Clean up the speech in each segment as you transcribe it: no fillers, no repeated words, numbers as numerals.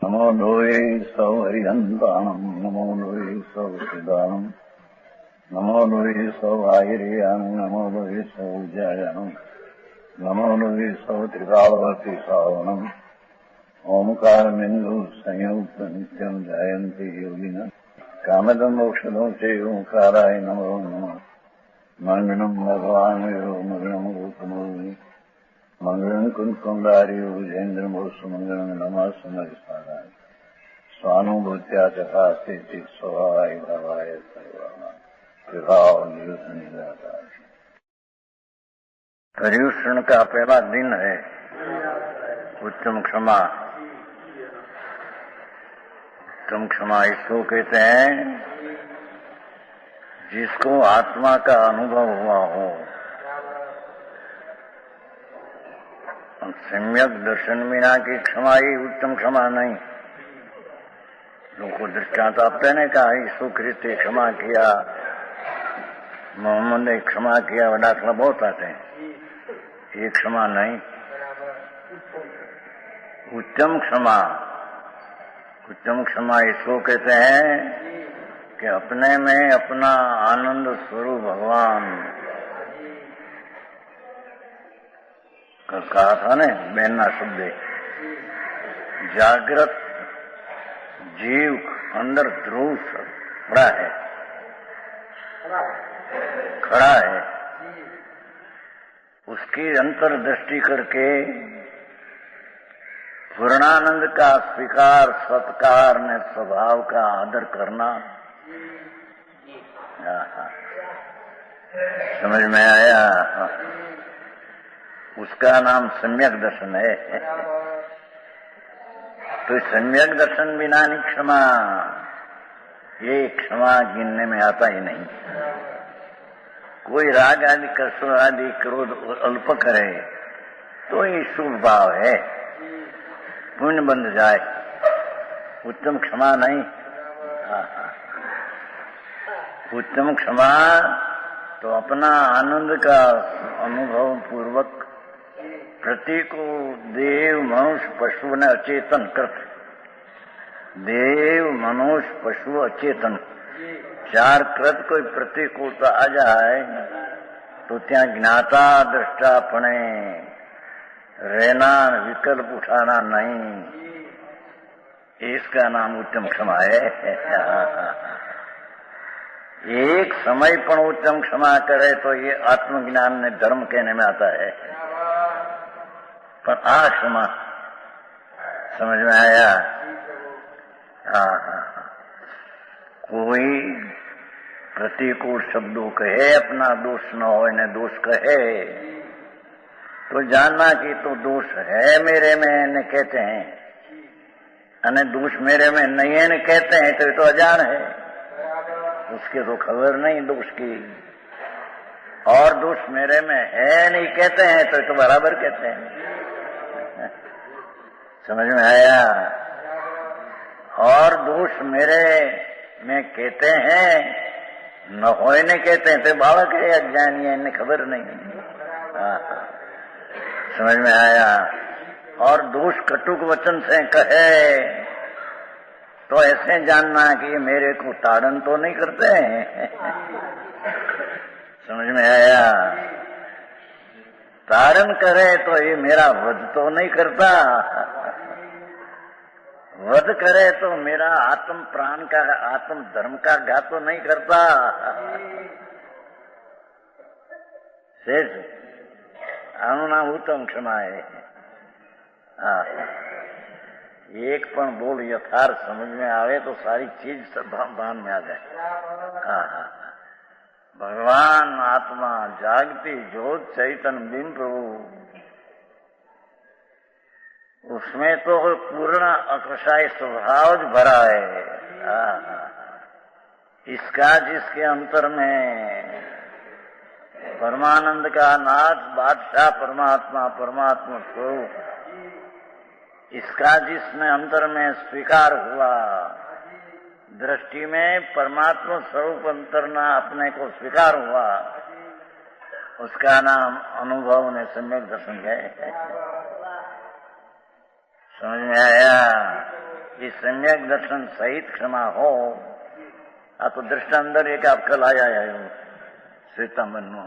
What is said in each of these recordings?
नमो लोये सौहरिहन्ताणम् नमो लोये सौहृदानम् नमो लोये सौहायिर्यानम् नमो लोये सौजायानम् नमो लोये सौत्रिकावती सावनम् ओंकारमिन्दु संयुक्त नित्यम् जायन्ति योगिनः कामदम् मोक्षदम् च ओंकाराय नमो नमः मंगलम् भगवान् विरो मंगलम् रूपमोहि मंगलम् कुंकुंडारियो विजेन्द्रमोसु मंगलम् नमः समरिसाराय स्वानुभूत्या चकास्ते स्वभावाय भावाय सर्वाणाम् विभाव निरुद्ध। पर्युषण का पहला दिन है उत्तम क्षमा। उत्तम क्षमा इसको कहते हैं जिसको आत्मा का अनुभव हुआ हो। सम्यक दर्शन बिना की क्षमा ही उत्तम क्षमा नहीं। लोगों को दृष्टांत आपने ने कहा यीशु ख्रिस्त ने क्षमा किया, मोहम्मद ने क्षमा किया, दाखला बहुत आते हैं। ये क्षमा नहीं। उत्तम क्षमा, उत्तम क्षमा इसको कहते हैं कि अपने में अपना आनंद स्वरूप भगवान कहा था ने बेना शब्द जागृत जीव अंदर ध्रुव खड़ा है, खड़ा है। उसकी अंतर्दृष्टि करके पूर्णानंद का स्वीकार, सत्कार ने स्वभाव का आदर करना। समझ में आया? उसका नाम सम्यक दर्शन है। तो सम्यक दर्शन बिना नहीं क्षमा, ये क्षमा गिनने में आता ही नहीं। कोई राग आदि कसर आदि क्रोध अल्प करे तो ये शुभ भाव है, पुण्य बन जाए। उत्तम क्षमा नहीं। उत्तम क्षमा तो अपना आनंद का अनुभव पूर्वक प्रतीको देव मनुष्य पशु ने अचेतन करते। देव मनुष्य पशु अचेतन चार कृत कोई प्रतिकूलता आ जाए तो त्या ज्ञाता दृष्टा अपने रहना, विकल्प उठाना नहीं। इसका नाम उत्तम क्षमा है। एक समय पर उत्तम क्षमा करे तो ये आत्मज्ञान ने धर्म कहने में आता है। पर आ क्षमा समझ में आया? कोई प्रतिकूल शब्दों कहे, अपना दोष न हो ने दोष कहे तो जानना कि तो दोष है मेरे में ने कहते हैं, अने दोष मेरे में नहीं है ने कहते हैं तो ये तो अजान है। उसके तो खबर नहीं दोष की। और दोष मेरे में है नहीं कहते हैं तो ये तो बराबर कहते हैं। समझ में आया? और दोष मेरे में कहते हैं, न होए ने कहते हैं तो बालक है, अज्ञानी है, इन्हें खबर नहीं। समझ में आया? और दोष कटुक वचन से कहे तो ऐसे जानना कि ये मेरे को ताड़न तो नहीं करते हैं। समझ में आया? ताड़न करे तो ये मेरा वध तो नहीं करता, वध करे तो मेरा आत्म प्राण का, आत्म धर्म का घात तो नहीं करता। शेष आनु नाम उत्तम क्षमा है। एक पण बोल यथार्थ समझ में आवे तो सारी चीज सब भान में आ जाए। भगवान आत्मा जागती ज्योत चैतन्य बिंब प्रभु, उसमें तो पूर्ण अकशाई स्वभाव भरा है। इसका जिसके अंतर में परमानंद का नाथ बादशाह परमात्मा, परमात्मा स्वरूप, इसका जिसमें अंतर में स्वीकार हुआ, दृष्टि में परमात्मा स्वरूप अंतरना अपने को स्वीकार हुआ, उसका नाम अनुभव ने सम्यक दर्शन है। समझ में आया? ये सम्यक दर्शन सहित क्षमा हो। आ तो दृष्टांतर एक आप कल आया श्वेतांबर नो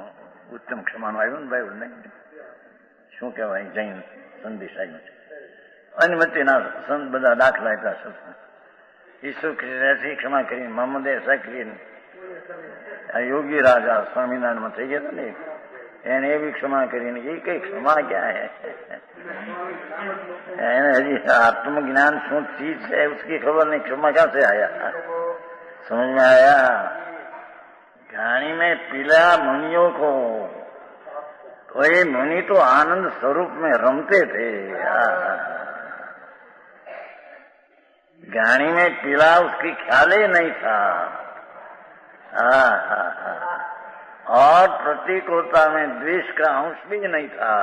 उत्तम क्षमा नो આવ્યું ને ભાઈ નહીં શું કહેવાય જૈન સંદેશ આવ્યો છે અનુમતિના સંત બધા દાખલા આપ્યા છે ઈસુ ખ્રિસ્તે ક્ષમા કરી મોહમ્મદે એસા કરીને યોગી રાજા સ્વામિનારાયણમાં થઈ ગયા ને એને એવી ક્ષમા કરીને એ કઈ ક્ષમા ક્યાં है आत्मज्ञान शू चीज है उसकी खबर नहीं, क्षमा कहाँ से आया? समझ में आया? घाणी में पीला मुनियों को तो ये मुनि तो आनंद स्वरूप में रमते थे। घाणी में पीला उसकी ख्याल ही नहीं था। और प्रतिकूलता में द्वेष का अंश भी नहीं था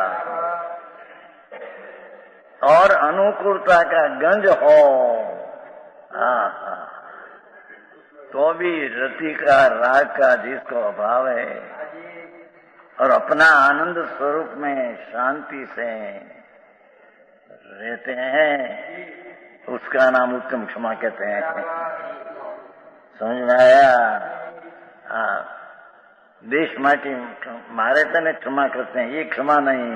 और अनुकूलता का गंज हो तो भी रति का राग का जिसको अभाव है और अपना आनंद स्वरूप में शांति से रहते हैं उसका नाम उत्तम क्षमा कहते हैं। समझ में आया? देश माटी मारे तने क्षमा करते हैं, ये क्षमा नहीं।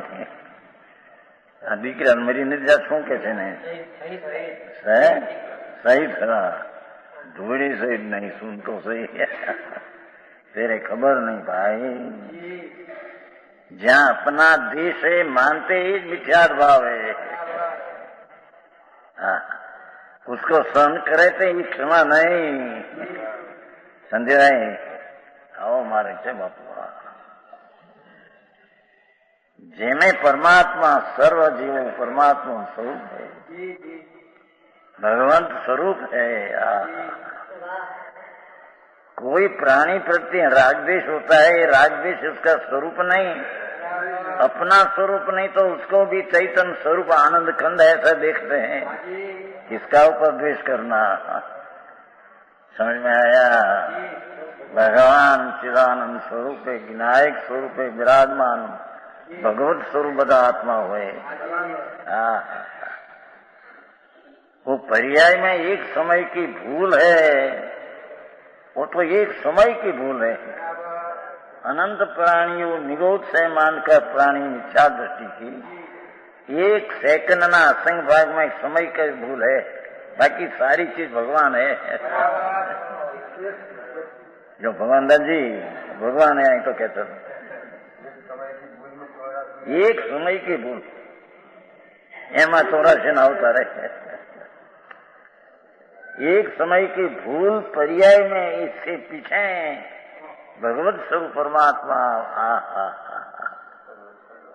दीकरा मेरी निर्जा शू के सही खरा धूड़ी सही नहीं सुन तो सही तेरे खबर नहीं भाई। जहाँ अपना देश है मानते ही मिथ्यार भाव है उसको सहन करे तो ये क्षमा नहीं। समझे नहीं? आओ मारे છે બાપુ જેમે परमात्मा सर्व जीवों परमात्मा स्वरूप है, भगवंत स्वरूप है। कोई प्राणी प्रति रागद्वेष होता है, रागद्वेष उसका स्वरूप नहीं, अपना स्वरूप नहीं तो उसको भी चैतन्य स्वरूप आनंद खंड ऐसा देखते हैं। किसका ऊपर द्वेष करना? समझ में आया? भगवान चिदानंद स्वरूप है, विनायक स्वरूप है, विराजमान भगवत स्वरूप बदा आत्मा हुए। वो पर्याय में एक समय की भूल है, वो तो एक समय की भूल है। अनंत प्राणियों निगोद से मानकर प्राणी मिथ्या दृष्टि की एक सेकंड ना असंग भाग में समय का भूल है, बाकी सारी चीज भगवान है। जो भगवान जी भगवान है तो कहते एक समय की भूल एमा 84 ना अवतार है। एक समय की भूल पर्याय में इससे पीछे भगवत स्वरूप परमात्मा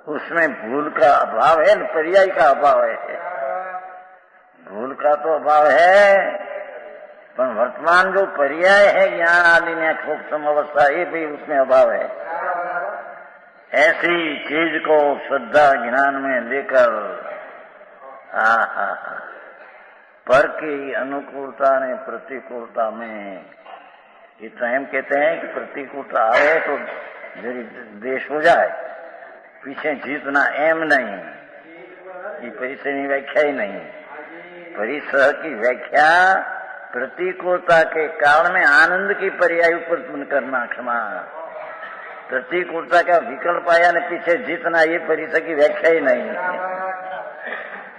उसमें भूल का अभाव है, पर्याय का अभाव है। भूल का तो अभाव है पर वर्तमान जो पर्याय है ज्ञान आदि ने सूक्ष्म अवस्था ये भी उसमें अभाव है। ऐसी चीज को श्रद्धा ज्ञान में लेकर पर की अनुकूलता ने प्रतिकूलता में इतना हम कहते हैं कि प्रतिकूलता आए तो जरी देश हो जाए, पीछे जीतना एम नहीं। ये परिसर की व्याख्या ही नहीं, परिसर की व्याख्या प्रतिकूलता के कारण में आनंद की पर्याय उत्पन्न करना क्षमा। प्रतिकूलता का विकल्प आया ने पीछे जीतना ये परिसर की व्याख्या ही नहीं।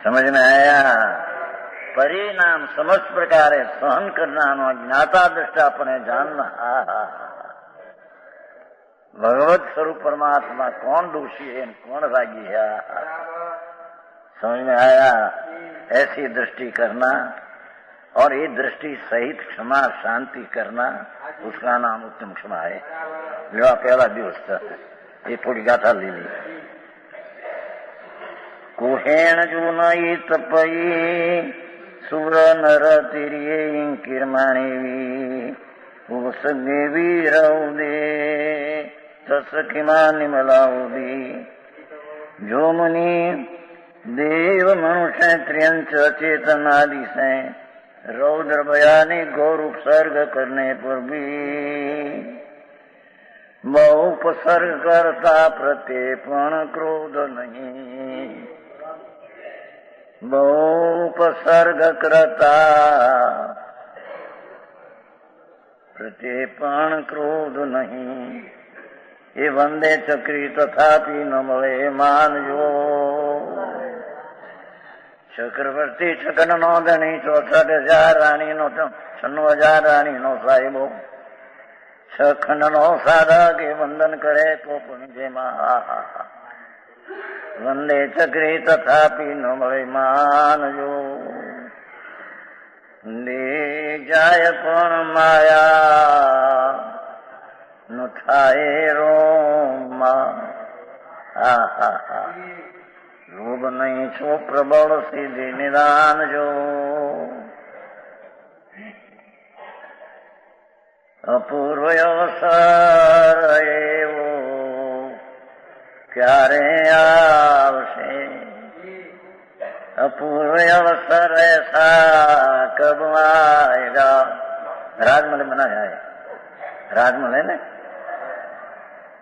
समझ में आया? परिणाम समस्त प्रकार है सहन करना ज्ञाता दृष्टा अपने जानना। भगवत स्वरूप परमात्मा कौन दोषी है कौन रागी है समझ में आया? ऐसी दृष्टि करना और ये दृष्टि सहित क्षमा शांति करना उसका नाम उत्तम क्षमा है। जो पहला दिवस था ये थोड़ी गाथा ले ली। कुहेण जो नई तपई सुर नर तिरिये किरमाणी उस देवी रौदे तस किमा निमलाउदी जो मुनि देव मनुष्य त्रियंच चेतनादि से रौद्र बयानी गौर उपसर्ग करने पर भी बहुपसर्ग करता प्रत्येपण क्रोध नहीं, बहु उपसर्ग करता प्रत्येपण क्रोध नहीं। ये वंदे चक्री तथापि न મળે માનજો। चक्रवर्ती छकन नो धनी 64,000 रानी नो 96,000 रानी नो साहिबो छखंड नो सादा के वंदन करे तो पुण्य महा। वंदे चक्री तथापि न મળે માનજો। ले जाय पण माया न थाए रोमा। लोभ नहीं छो प्रबल सीधे निदान जो। अपूर्व अवसर एवो क्यारे आवशे। अपूर्व अवसर ऐसा कब आएगा। राजमहल बनाया है, राजमहल है ना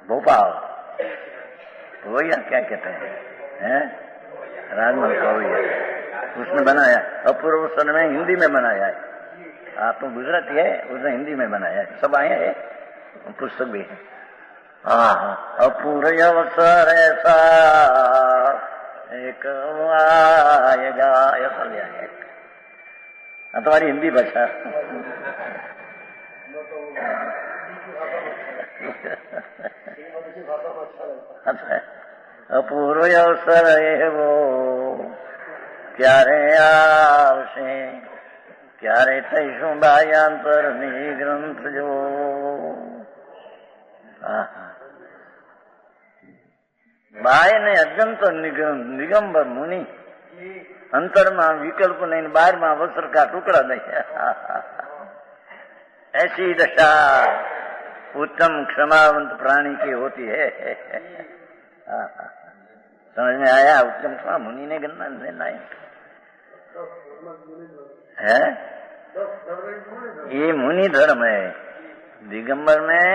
भोपाल, वही क्या कहते हैं राजमहल का वही है, उसने बनाया। अपूर्व अवसर में हिंदी में बनाया है। आप तो गुजराती है, उसने हिंदी में बनाया है। सब आए हैं, पुस्तक भी है। हाँ, अपूर्व अवसर ऐसा एक आएगा, ऐसा लिया है। तुम्हारी हिंदी भाषा अपूर्व अवसर है वो क्यारे आवशे। क्यारे थईशुं बाह्यांतर निग्रंथ जो। बाह्य ने अजंतर निगंबर मुनि अंतर में विकल्प नहीं, बाहर में अवसर का टुकड़ा नहीं। ऐसी दशा उत्तम क्षमावंत प्राणी की होती है। समझ में आया? उत्तम क्षमा मुनि ने गणना लेना है। ये मुनि धर्म है। दिगंबर में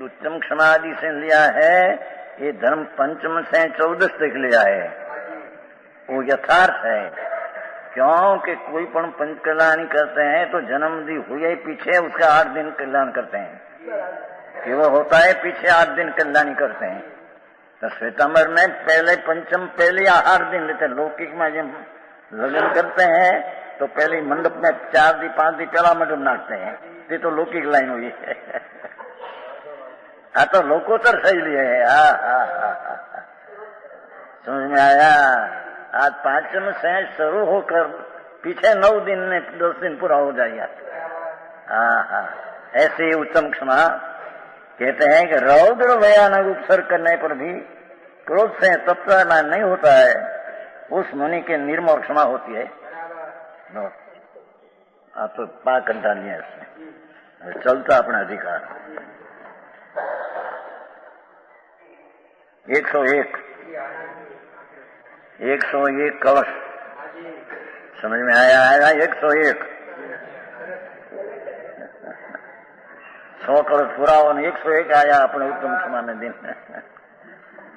उत्तम क्षमा आदि से लिया है। ये धर्म पंचम से 14 तक लिया है। वो यथार्थ है। क्योंकि कोई पण पंच कल्याणी करते हैं तो जन्म दी हुए पीछे उसका 8 दिन कल्याण करते हैं कि वो होता है पीछे 8 दिन कल्याणी करते हैं। तो श्वेतांबर में पहले पंचम पहले 8 दिन लेते। लौकिक में जब लगन करते हैं तो पहले मंडप में 4 दी 5 दी पहला मंडप नाचते हैं। ये तो लौकिक लाइन हुई है। हाँ, तो लोकोत्तर शैली है। समझ में आया? आज 5 से शुरू होकर पीछे 9 दिन में 10 दिन पूरा हो जाएगा। ऐसे उत्तम क्षमा कहते हैं कि रौद्र भयानक उपसर्ग करने पर भी क्रोध से तत्परता नहीं होता है, उस मुनि के निर्मोह क्षमा होती है। आप तो पाक घंटा लिया इसमें चलता अपना अधिकार। 101 कलश समझ में आया? 101 100 कलश पूरा हो, 101 आया अपने उत्तम क्षमा में दिन।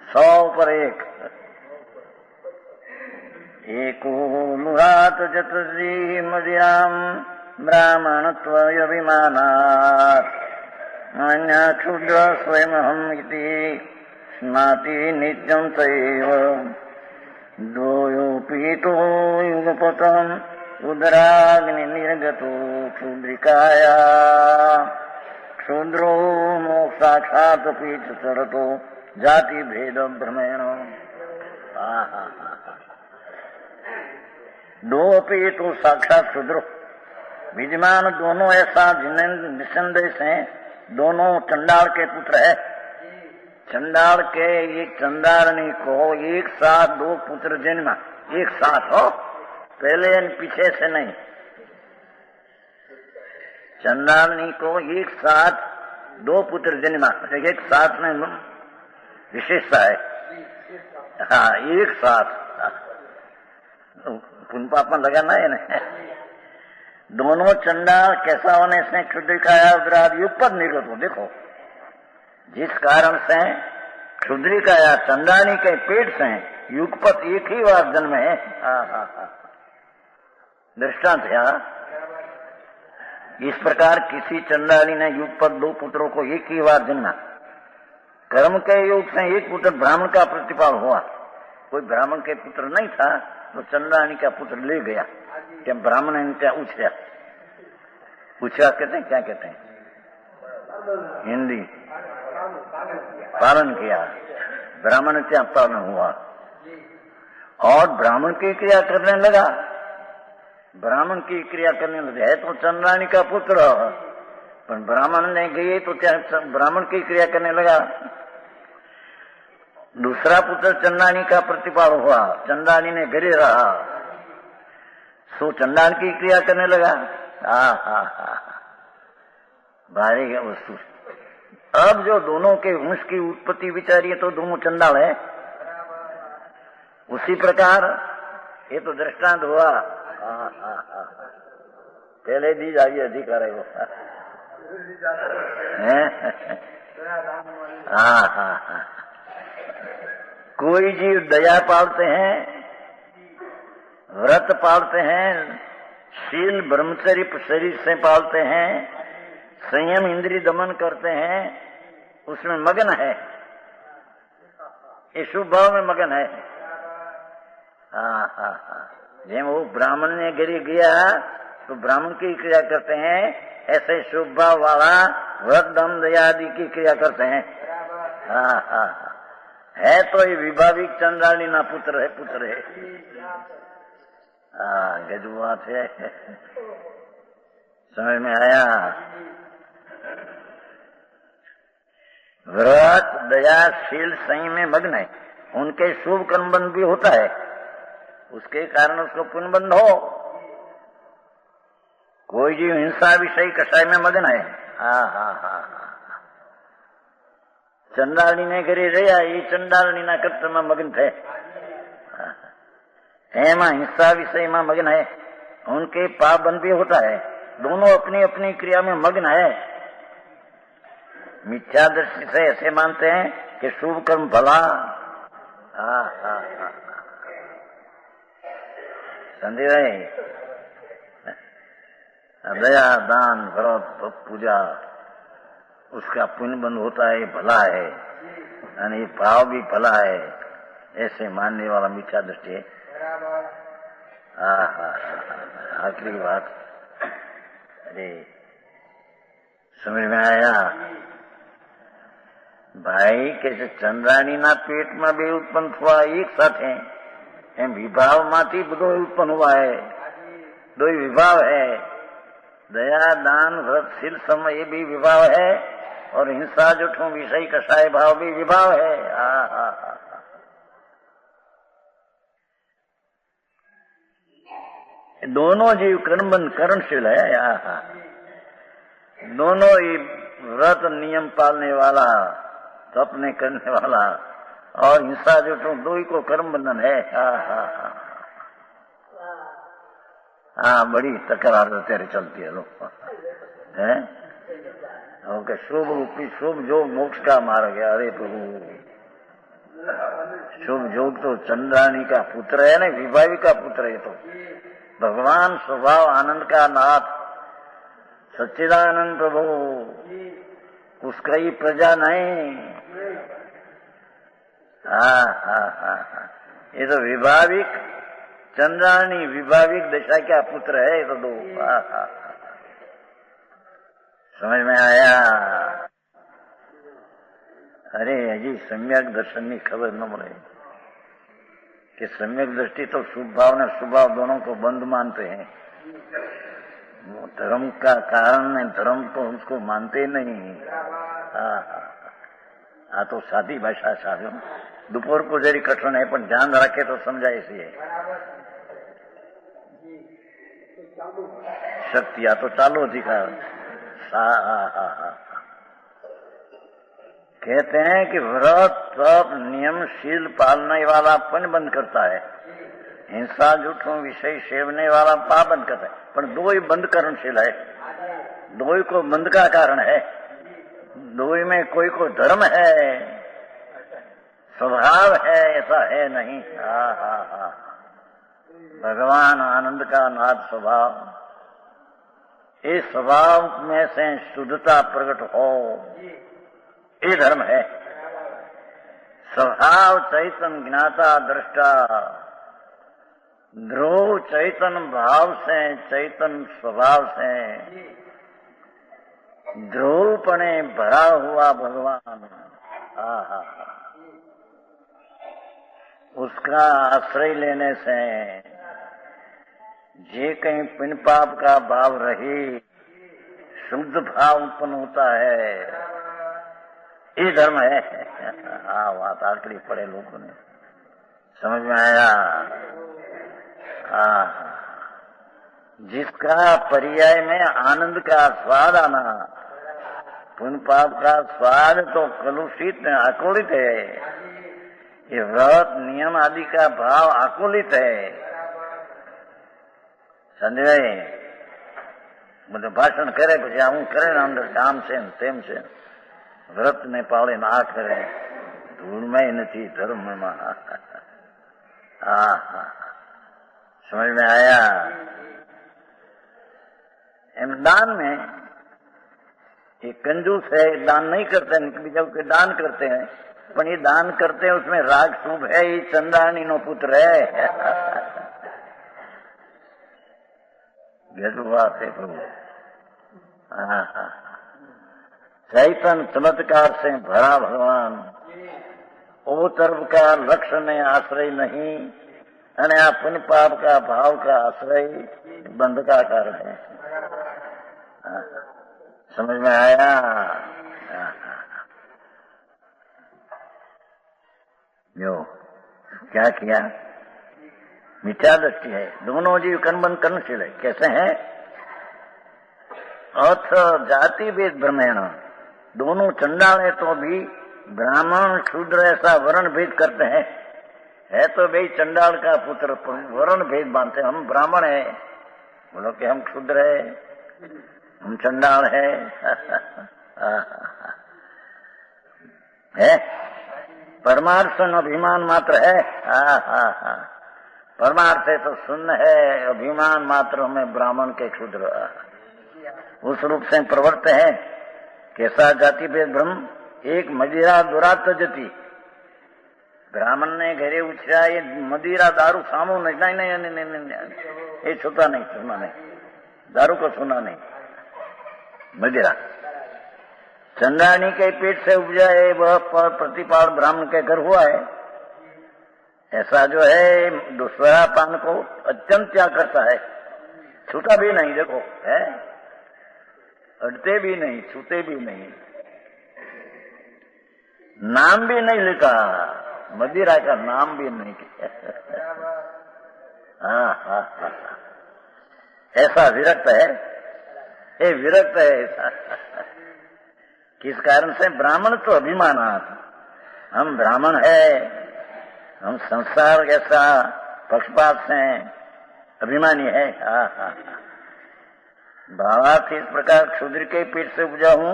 100 पर 1 एको लुहात जतजी मदिराम ब्राह्मणत्व अभिमानात् अन्य क्षुद्र स्वयं इति स्नाति नित्यं तैव द्वयोपीतो युगपतम् उदराग्नि निर्गतो क्षुद्रिकाया क्षुद्रो मोक्षाक्षात् पीठ चरतो जाति भेद भ्रमेण। दो पीतो साक्षात क्षुद्रो विद्यमान दोनों ऐसा जिन्हें निसंदेह हैं, दोनों चंडाल के पुत्र है। चंडाल के एक चंडालनी को एक साथ 2 पुत्र जन्मा, एक साथ हो, पहले पीछे से नहीं। चंडालनी को एक साथ 2 पुत्र जन्मा, एक साथ में विशेषता है। हाँ, एक साथ पुण्य पाप में लगाना है ना। दोनों चंडाल कैसा होने से क्षुद्रिकाया उदराद युगपत निर्गत हो। देखो, जिस कारण से क्षुद्रिकाया चंडाली के पेट से युगपत एक ही बार जन्म है। दृष्टांत है। इस प्रकार किसी चंडाली ने युगपत 2 पुत्रों को एक ही बार जन्मा। कर्म के योग से एक पुत्र ब्राह्मण का प्रतिपाल हुआ। कोई ब्राह्मण के पुत्र नहीं था तो चंडाली का पुत्र ले गया। क्या ब्राह्मण ने क्या उछला? उछला कहते हैं, क्या कहते हैं हिंदी? पालन किया। ब्राह्मण क्या पालन हुआ और ब्राह्मण की क्रिया करने लगा। ब्राह्मण की क्रिया करने लगे है तो चंद्राणी का पुत्र, पर ब्राह्मण ने गए तो क्या ब्राह्मण की क्रिया करने लगा। दूसरा पुत्र चंद्राणी का प्रतिपाल हुआ। चंद्राणी ने घरे रहा सो चंडाल की क्रिया करने लगा। भारी वस्तु। अब जो दोनों के वंश की उत्पत्ति विचारी है तो दोनों चंडाल है। उसी प्रकार ये तो दृष्टांत हुआ। पहले दी जाइए अधिकार है वो। कोई जीव दया पालते हैं, व्रत पालते हैं, शील ब्रह्मचर्य शरीर से पालते हैं, संयम इंद्रिय दमन करते हैं, उसमें मगन है, ये शुभ भाव में मगन है। जब वो ब्राह्मण ने गिरी गया तो ब्राह्मण की क्रिया करते हैं, ऐसे शुभ भाव वाला व्रत दम दया आदि की क्रिया करते हैं। है तो ये विभाविक चंद्राली ना पुत्र है। गजब बात है। समझ में आया? व्रत दया शील संयम में मग्न है, उनके शुभ कर्म बंध भी होता है, उसके कारण उसको पुण्य बंध हो। कोई जीव हिंसा विषय कषाय में मग्न है। चंडाली ने घरे रहा, ये चंडाली ना कर्तव्य में मग्न थे। हेमा हिंसा विषय में मग्न है, उनके पाप बंध भी होता है। दोनों अपनी अपनी क्रिया में मग्न है। मिथ्या दृष्टि से ऐसे मानते हैं कि शुभ कर्म भला। समझे भाई? दया दान व्रत पूजा उसका पुण्य बंध होता है, भला है, यानी ये भाव भी भला है, ऐसे मानने वाला मिथ्या दृष्टि है। आखिरी बात, अरे समझ में आया भाई? कैसे चंद्राणी ना पेट में भी उत्पन्न हुआ एक साथ है, एम विभाव माथी बधो उत्पन्न हुआ है। दो विभाव है, दया दान व्रत शील समय ये भी विभाव है, और हिंसा जुठों विषय कषाय भाव भी विभाव है। दोनों जीव कर्मबंध करणशील है। दोनों ही व्रत नियम पालने वाला, तपने करने वाला, और हिंसा जुठों दो ही को कर्म बंधन है। बड़ी तकरार तेरे चलती है लोग है। ओके, शुभ रूपी शुभ जोग मोक्ष का मार्ग है। अरे प्रभु, शुभ जोग तो चंद्राणी का पुत्र है ना, विभावी का पुत्र है। तो भगवान स्वभाव आनंद का नाथ सच्चिदानंद प्रभु, उसका ही प्रजा नहीं। ये तो विभाविक चंद्राणी विभाविक दशा का पुत्र है। तो दो समझ में आया? अरे अजी सम्यक दर्शन की खबर न मिले कि सम्यक दृष्टि तो शुभ भाव ने स्वभाव दोनों को बंद मानते हैं। वो धर्म का कारण है, धर्म तो उसको मानते नहीं। तो सादी भाषा साधो दोपहर को जरी कठिन है, पर ध्यान रखे तो समझाए इसलिए शक्ति। तो चालू अधिकार कहते हैं कि व्रत तप नियम शील पालने वाला पुण्य बंद करता है, हिंसा झूठों विषय सेवने वाला पाप बंद करता है। पर दो ही बंद करणशील है, दो ही को बंद का कारण है। दो ही में कोई को धर्म है, स्वभाव है, ऐसा है नहीं। भगवान आनंद का नाथ स्वभाव, इस स्वभाव में से शुद्धता प्रकट हो, ये धर्म है। स्वभाव चैतन ज्ञाता दृष्टा, ध्रुव चैतन भाव से, चैतन स्वभाव से ध्रुवपणे भरा हुआ भगवान, आहा, उसका आश्रय लेने से जे कहीं पुण्य पाप का भाव रही, शुद्ध भाव उत्पन्न होता है, ये धर्म है। हाँ, बात आखिरी पढ़े लोगों ने समझ में आया। हाँ, जिसका पर्याय में आनंद का स्वाद आना, पुण्य पाप का स्वाद तो कलुषित आकुलित है, ये व्रत नियम आदि का भाव आकुलित है। समझे? मुझे भाषण करे પછી આવું કરે ને અંદર કામ છે ને તેમ છે, વ્રત ને પાળે ના કરે, ધૂળમાં નથી ધર્મમાં। हाँ, समझ में आया। दान में ये कंजूस है, दान नहीं करते हैं, जबकि दान करते हैं, पर ये दान करते हैं उसमें राग शुभ है, ये चंद्राणी नो पुत्र है। बात है प्रभु। चैतन चमत्कार से भरा भगवान, ओ तरफ का लक्ष्य ने आश्रय नहीं, અને આ પુण्य पाप का भाव का आश्रय बंध का कारण है। समझ में आया। जो क्या किया, मिथ्या दृष्टि है, दोनों जीव कर्मबंध कर्मशील है। कैसे हैं? अथ जाति भेद भ्रमेण, दोनों चंडाल है तो भी ब्राह्मण शूद्र ऐसा वर्ण भेद करते हैं। है तो भाई चंडाल का पुत्र, वर्ण भेद मानते, हम ब्राह्मण है, बोलो कि हम क्षुद्र है, हम चंडाल है। है परमार्थ अभिमान मात्र है। परमार्थ है तो शून्य है, अभिमान मात्र में ब्राह्मण के क्षुद्र उस रूप से प्रवृत्त है। कैसा जाति भेद भ्रम, एक मदिरा दुरात जती, ब्राह्मण ने घरे उछरा ये मदिरा दारू सामू नहीं, नहीं नहीं नहीं नहीं, नहीं, ये छूता नहीं, सुना नहीं, दारू को सुना नहीं। मदिरा चंद्राणी के पेट से उपजा है, वह प्रतिपाल ब्राह्मण के घर हुआ है। ऐसा जो है दूसरा पान को अत्यंत त्याग करता है, छूता भी नहीं। देखो है, अड़ते भी नहीं, छूते भी नहीं, नाम भी नहीं लिखा, मदिरा का नाम भी नहीं किया। हाँ, ऐसा विरक्त है, ये विरक्त है ऐसा। किस कारण से? ब्राह्मण तो अभिमानात्, हम ब्राह्मण है, हम संसार ऐसा पक्षपात से अभिमानी है। भावार्थ इस प्रकार क्षुद्र के पेट से उपजा हूं,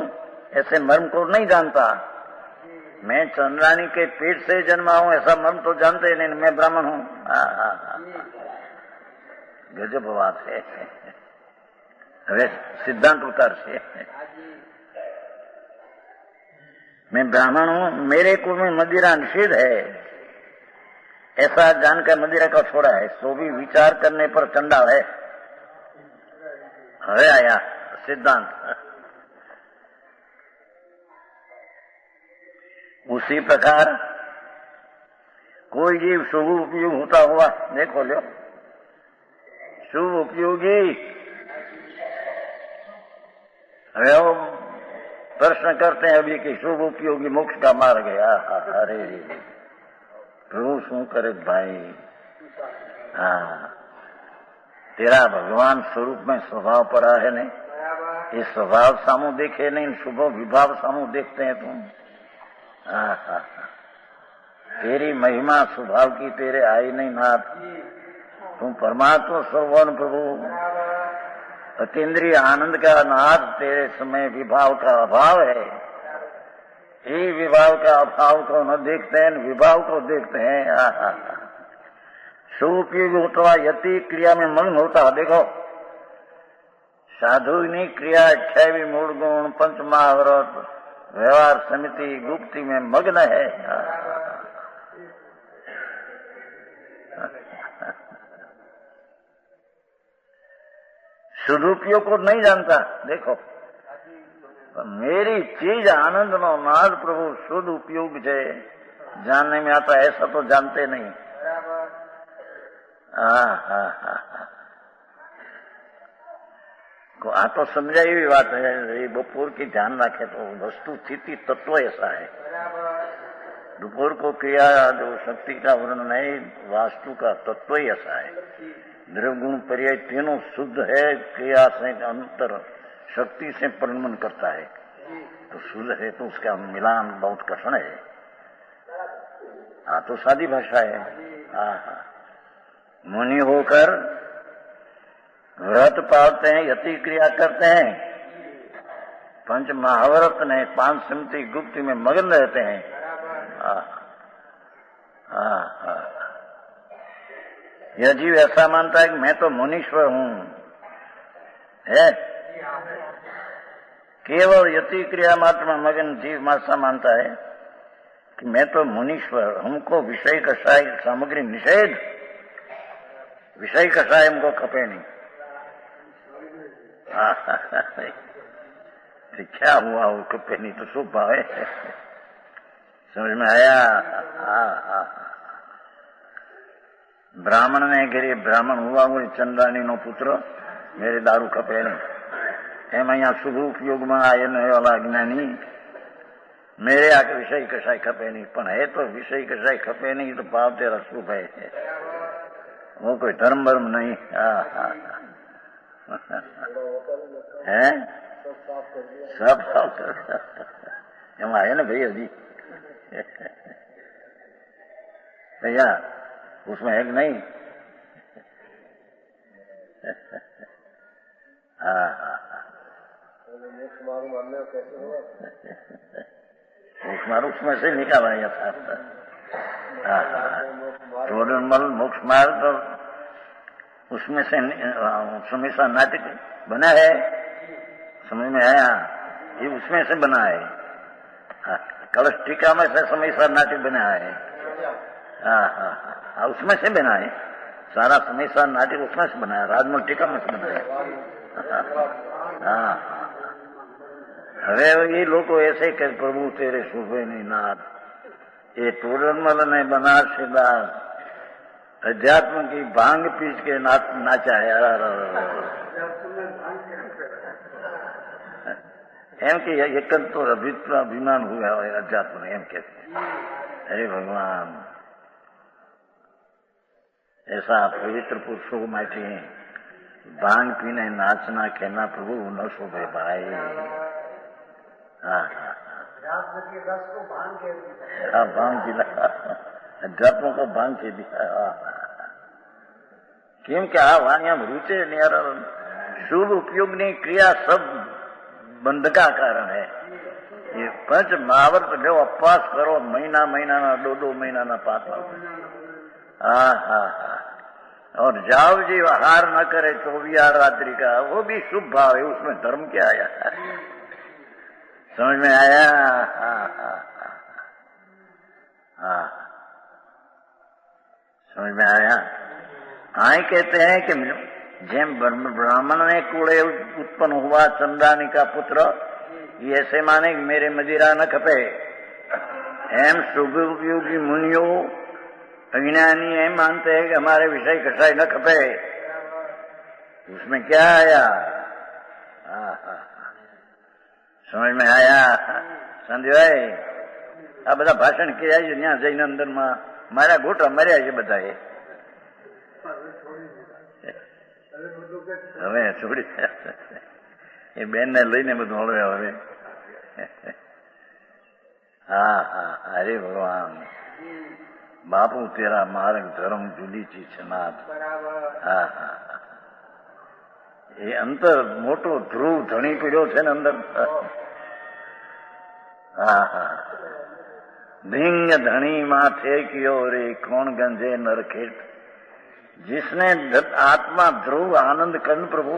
ऐसे मर्म को नहीं जानता। मैं चंद्राणी के पेट से जन्मा हूं, ऐसा मर्म तो जानते ही नहीं, मैं ब्राह्मण हूं। गजब बात है। હવે सिद्धांत उतार से, मैं ब्राह्मण हूं, मेरे कुल में मदिरा निषेध है, ऐसा जानकर मदिरा का छोड़ा है, सो भी विचार करने पर चंडाल है। હવે आया सिद्धांत। उसी प्रकार कोई जीव शुभ उपयोग होता हुआ, देखो लो, शुभ उपयोगी, वो प्रश्न करते हैं अभी कि शुभ उपयोगी मोक्ष का मार्ग है। अरे प्रभु शू करे भाई। हाँ, तेरा भगवान स्वरूप में स्वभाव पर है नहीं, ये स्वभाव सामू देखे नहीं, शुभ विभाव सामू देखते हैं तुम। तेरी महिमा स्वभाव की तेरे आई नहीं नाथ, तुम परमात्मा स्वभाव प्रभु, अतीन्द्रिय आनंद का नाथ, तेरे समय विभाव का अभाव है। ये विभाव का अभाव को न देखते हैं, विभाव को देखते हैं। सुपयोगी होता यति क्रिया में मग्न होता। देखो साधुनी क्रिया 28 मूल गुण पंच महाव्रत व्यवहार समिति गुप्ति में मग्न है। सदुपयोग को नहीं जानता। देखो मेरी चीज आनंद नो नाद प्रभु शुद्ध उपयोग है जानने में आता, ऐसा तो जानते नहीं। आ तो समझाई हुई बात है। ये बपोर की ध्यान रखे तो वस्तु स्थिति तत्व ऐसा है। दोपहर को क्रिया जो शक्ति का वर्णन है वास्तु का तत्व ही ऐसा है। द्रव्य गुण पर्याय तीनों शुद्ध है। क्रिया से अंतर शक्ति से परिणमन करता है तो शुद्ध है, तो उसका मिलान बहुत कठिन है। तो सादी भाषा है। मुनि होकर व्रत पालते हैं, यति क्रिया करते हैं, पंच महाव्रत ने 5 समिति गुप्ति में मग्न रहते हैं। यह जीव ऐसा मानता है कि मैं तो मुनीश्वर हूं, है केवल यति क्रिया मात्र में मगन जीव ऐसा मानता है कि मैं तो मुनीश्वर, हमको विषय कषाय सामग्री निषेध, विषय कषाय हमको खपे नहीं। क्या हुआ वो खपे नहीं तो शुभ भाव है। समझ में आया। ब्राह्मण ने घरे ब्राह्मण हुआ वो चंद्रानी नो पुत्र मेरे दारू खपे नहीं। एम अँ शुभ उपयोग में आए वाला ज्ञानी मेरे आके विषय कषाय खपे नहीं, पण है तो विषय कषाय खपे नहीं तो भाव तेरा शुभ है, वो कोई धर्म वर्म नहीं। है सब एम आए ना भाई अभी भैया उसमें है कि नहीं। मोक्ष उसमें से निकाला यथार्थ। टोडरमल मोक्ष मार्ग उसमें से समीसा नाटक बना है, समझ में आया। ये उसमें से बना है। कलश टीका में से समीसा नाटक बना है। उसमें से बना है सारा समीसा नाटक, उसमें से बना है। राजमल टीका में से बना है। હવે એ લોકો ऐसे કે प्रभु तेरे शोभे नहीं नाथ, ये टोडरमल ने बनारसी दास अध्यात्म की भांग पीस के नाचा है। एम के एक तो अभिमान हुआ है अध्यात्म एम कहते। अरे भगवान ऐसा पवित्र पुरुषों माटी भांग पीने नाचना कहना प्रभु न शोभे भाई। रस को भांग के भांग पीला अध्यात्म को भांग के दिया। केम के आ वाणिया रुचे शुभ उपयोग नहीं क्रिया सब बंध का कारण है। ये पंच महाव्रत जो उपवास करो महीना महीना ना 2 महीना ना 5 और जाओ जी आहार न करे 24 रात्रि का, वो भी शुभ भाव है। उसमें धर्म क्या आया समझ में आया। समझ में आया। आए कहते हैं कि जेम ब्राह्मण ने कूड़े उत्पन्न हुआ चंद्रानी का पुत्र, ये ऐसे माने कि मेरे मदिरा न खपे। एम शुभ उपयोगी मुनियों अज्ञानी एम मानते हैं कि हमारे विषय कषाय न खपे। उसमें क्या आया। समझ में आया संजय भाई। आ बधा भाषण किया ત્યાં જઈને અંદરમાં મારા ગોટા મર્યા છે બધાએ। હવે છોડી એ બેન ને લઈને બધું હળવે હવે। अरे भगवान बापू तेरा मार्ग धर्म जुली चीज છે નાથ। એ અંતર મોટો ધ્રુવ ધણી પીડ્યો છે ને અંદર। ધીંગ ધણી માથે કયો રે કોણ ગંજે નરખેટ जिसने आत्मा ध्रुव आनंद कर्ण प्रभु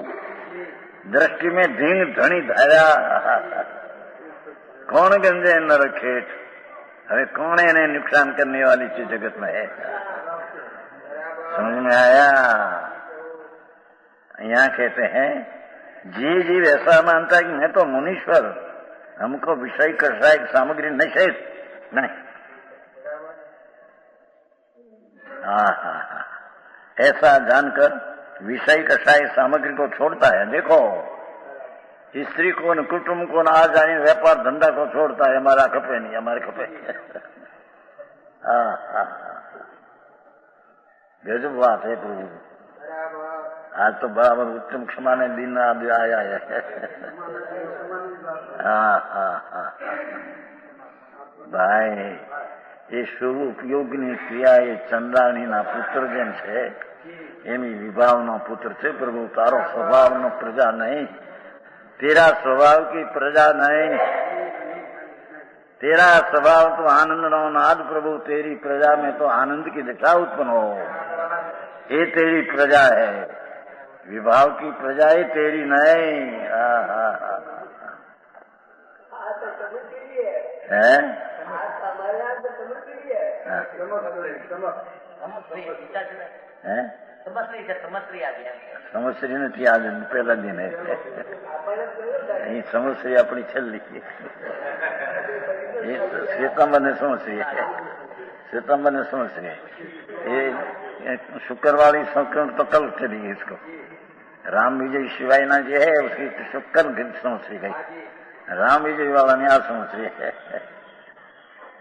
दृष्टि में धीन धनी धारा कौन गंजे न रखेट। अरे कौन इन्हें नुकसान करने वाली चीज जगत में है? समझ में आया? यहाँ कहते हैं जीव ऐसा मानता है कि मैं तो मुनीश्वर, हमको विषय कषाय सामग्री निषेध नहीं। हाँ, ऐसा जानकर विषय कषाय सामग्री को छोड़ता है। देखो स्त्री को न कुटुंब को न आ जाने व्यापार धंधा को छोड़ता है, हमारा खपे नहीं, हमारे खपे। गजब बात है प्रभु। आज तो बराबर उत्तम क्षमा ने दिन आया है। हाँ भाई, ये शुभ ઉપયોગની ક્રિયા એ ચંદ્રાણીના પુત્ર જેમ છે એમી વિભાવનો પુત્ર છે પ્રભુ। તારો સ્વભાવનો પ્રજા નહીં, तेरा स्वभाव की प्रजा नहीं, तेरा स्वभाव तो आनंद नो नाद प्रभु। तेरी प्रजा में तो आनंद की दशा उत्पन्न हो, ये तेरी प्रजा है। विभाव की प्रजा ही तेरी नहीं। है સમશ્રી નથી આજે પેલા દિન અહીં સમશ્રી આપણી છેલ્લી શ્વેતાંબરને સમશ્રી श्वेतांबर ने समझ गए। ये शुक्रवारी संस्करण तो कल चली गई इसको। राम विजय शिवायना जो है उसकी शुक्र समझ गई, राम विजय वाला ने आज समझ रही है।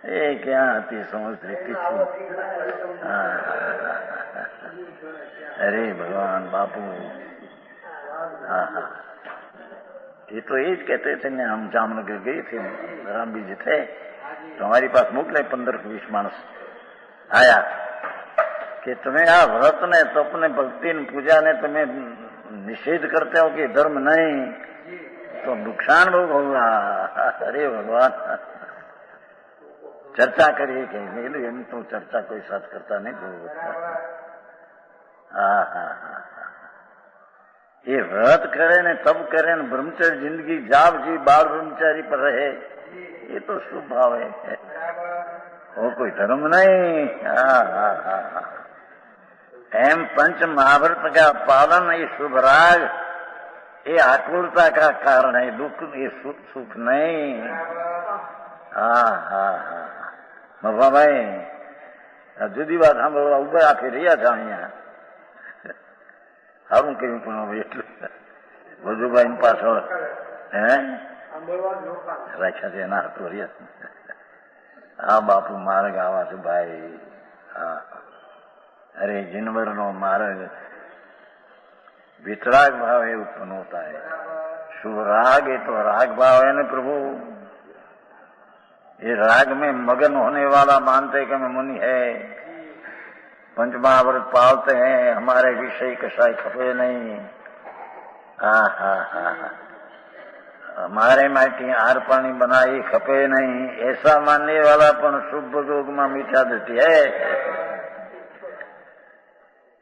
ये क्या आती समझ रही किसी। अरे भगवान बापू, ये तो ये कहते थे ने हम जामनगर गए थे, राम जी थे तो हमारे पास मोकले 15-20 मानस आया कि तुम्हें आ व्रत ने तो अपने भक्ति ने पूजा ने तुम्हें निषेध करते हो कि धर्म नहीं तो नुकसान बहुत होगा। अरे भगवान, चर्चा करिए कहीं हम तो चर्चा कोई साथ करता नहीं प्रभु। ये व्रत करे ने तब करे न ब्रह्मचर्य जिंदगी जाप जी बाल ब्रह्मचारी पर रहे, ये तो शुभ भाव है, वो कोई धर्म नहीं। एम पंच महाभारत का पालन ये शुभ राग, ये आकुलता का कारण है, दुख ये सुख नहीं। मफा भाई जुदी बात हम उभा आके રહ્યા છે અહીંયા સારું કર્યું પણ એટલું વજુભાઈ પાછળ હે રાખ્યા છે એના હતું રહ્યા। હા બાપુ માર્ગ આવા છે ભાઈ। अरे जिनवरनो मार्ग वितराग भाव है उत्पन्न होता है। शुभ राग है तो राग भाव है न प्रभु। ये राग में मगन होने वाला मानते कि मैं मुनि है, पंच महाभारत पालते हैं, हमारे विषय कसाई खपे नहीं। हमारे माटी आर पानी बनाई खपे नहीं, ऐसा मानने वाला पण शुभ जोग में मीठा देती है।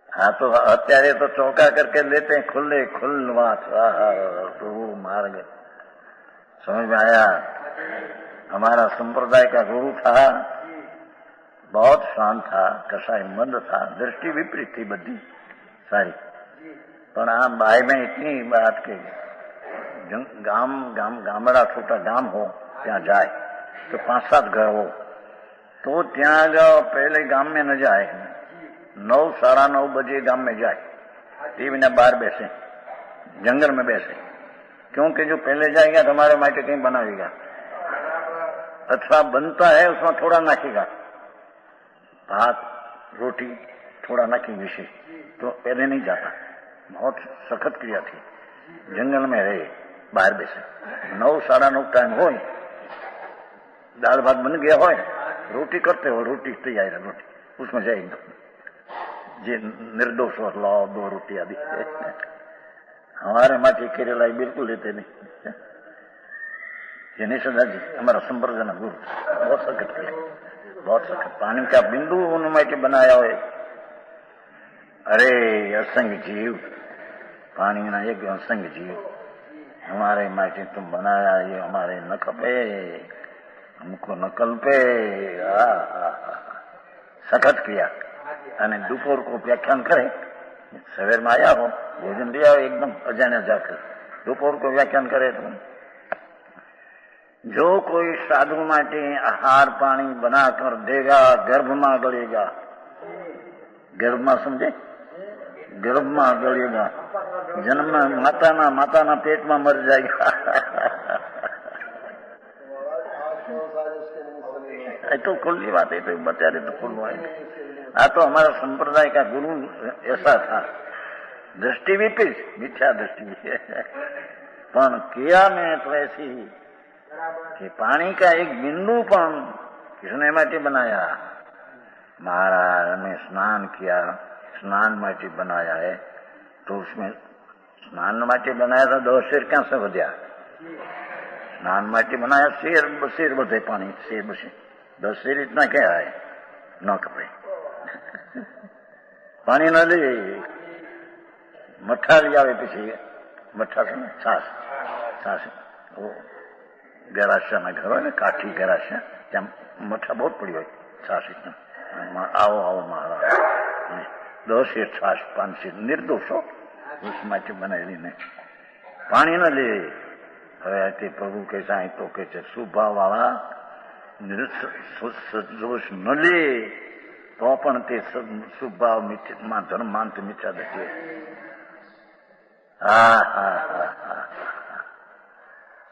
हाँ तो અત્યારે तो चौका करके लेते हैं खुले खुलवास। प्रभु मार्ग समझ में आया। हमारा संप्रदाय का गुरु था, बहुत शांत था, कसाई मंद था, दृष्टि विपरीत थी बदी सारी। पर आ बाई में इतनी बात के गामड़ा छोटा गाम हो त्या जाए तो 5-7 घर हो तो त्या जाओ, पहले गाम में न जाए, 9-9:30 बजे गांव में जाए, टीवी ने बाहर बैसे, जंगल में बैसे, क्योंकि जो पहले जाएगा तो हमारे मायके कहीं बनाएगा अथवा बनता है उसमें थोड़ा नाखेगा, भात रोटी थोड़ा नाखी विषय तो पहले नहीं जाता। बहुत सख्त क्रिया थी, जंगल में रहे, बाहर बैसे, 9-9:30 टाइम हो, दाल भात बन गया हो, रोटी करते हो, रोटी तैयार है, रोटी उसमें जाएगा जे निर्दोष हो लाओ 2 रोटी आदि। हमारे माटी केरेलाई बिल्कुल लेते नहीं। ये नहीं सदा जी हमारा संप्रदाय गुरु बहुत सख्त किया, बहुत सख्त। पानी का बिंदु उन्होंने बनाया हो अरे असंग जीव, पानी ना एक असंग जीव, हमारे माटी तुम बनाया, ये हमारे न खपे, हमको न कल्पे। सखत किया અને दोपहर को व्याख्यान करे, सवेर में आया हो, भोजन दिया हो एकदम अजाने जाकर, दोपहर को व्याख्यान करे तो जो कोई साधु माटे आहार पानी बनाकर देगा, गर्भ में गलेगा, गर्भ में समझे, गर्भ में गलेगा, जन्म में माता ना पेट में मर जाएगा। तो खुली बात है, तो बता रहे तो खुल आ तो हमारा संप्रदाय का गुरु ऐसा था, दृष्टि विपरीत, मिथ्या दृष्टि पण किया में तो ऐसी कि पानी का एक बिंदु पण किसने माटी बनाया, महाराज ने स्नान किया, स्नान माटी बनाया है, तो उसमें स्नान माटी बनाया था, 10 शेर क्या से बढ़िया, स्नान माटी बनाया, शेर बढ़े पानी, शेर बसे 10 शेर इतना क्या है, न कपड़े पानी न ले, मठा लिया पीछे, मठा से छाछ, छाछ वो गराशा ना घर हो, काठी गराशा, ત્યાં મઠા बहुत पड़ी हो, छाछ इतना, आओ आओ महाराज, 10 शेर छाछ, 5 शेर निर्दोष हो, उस माटी बनाएली ने पानी न ले। હવે તે પ્રભુ કહેતા તો કે છે સુભાવ વાળા સદોષ ન લે તો પણ તે સુભાવ માં ધર્મ માનત મીઠા દે।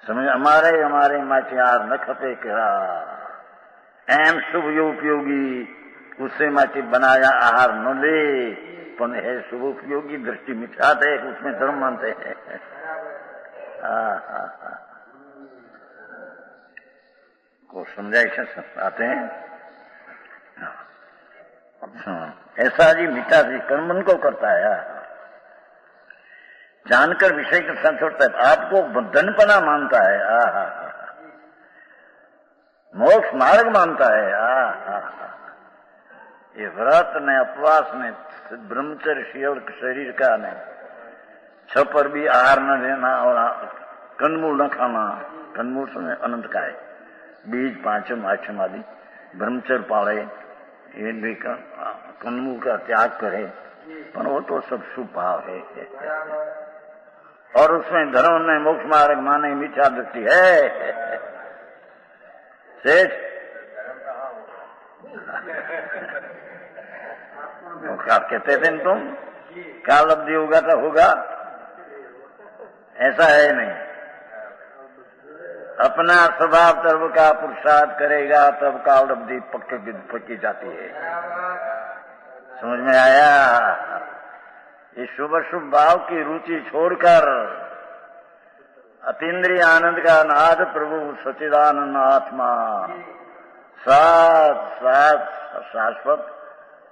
समझ हमारे माटियार न खपे करा, एम शुभ उपयोगी उससे माटी बनाया आहार न ले, पण है शुभ उपयोगी दृष्टि मिठाते उसमें धर्म मानते हैं। को समझाई आते हैं ऐसा जी मीठा जी कर्मन को करता है, जानकर विषय के साथ छोड़ता है, आपको बंधनपना मानता है, मोक्ष मार्ग मानता है। ये व्रत ने उपवास ने ब्रह्मचर्य शरीर का ने 6 पर भी आहार न लेना और कंदमूल न खाना, कंदमूल सुने अनंत का है, बीज 5 8 आदि ब्रह्मचर्य पाले, ये भी कंदमूल का त्याग करे, पर वो तो सब शुभ भाव है। और उसमें धर्म ने मोक्ष मार्ग माने मिथ्या दृष्टि है। शेष क्या कहते थे तुम, काल अवधि होगा तो होगा, ऐसा है नहीं। अपना स्वभाव तरफ का पुरुषार्थ करेगा तब काल अवधि पक्की जाती है। समझ में आया? इस शुभ शुभ भाव की रुचि छोड़कर अतीन्द्रिय आनंद का नाद प्रभु सच्चिदानंद आत्मा सात सात शाश्वत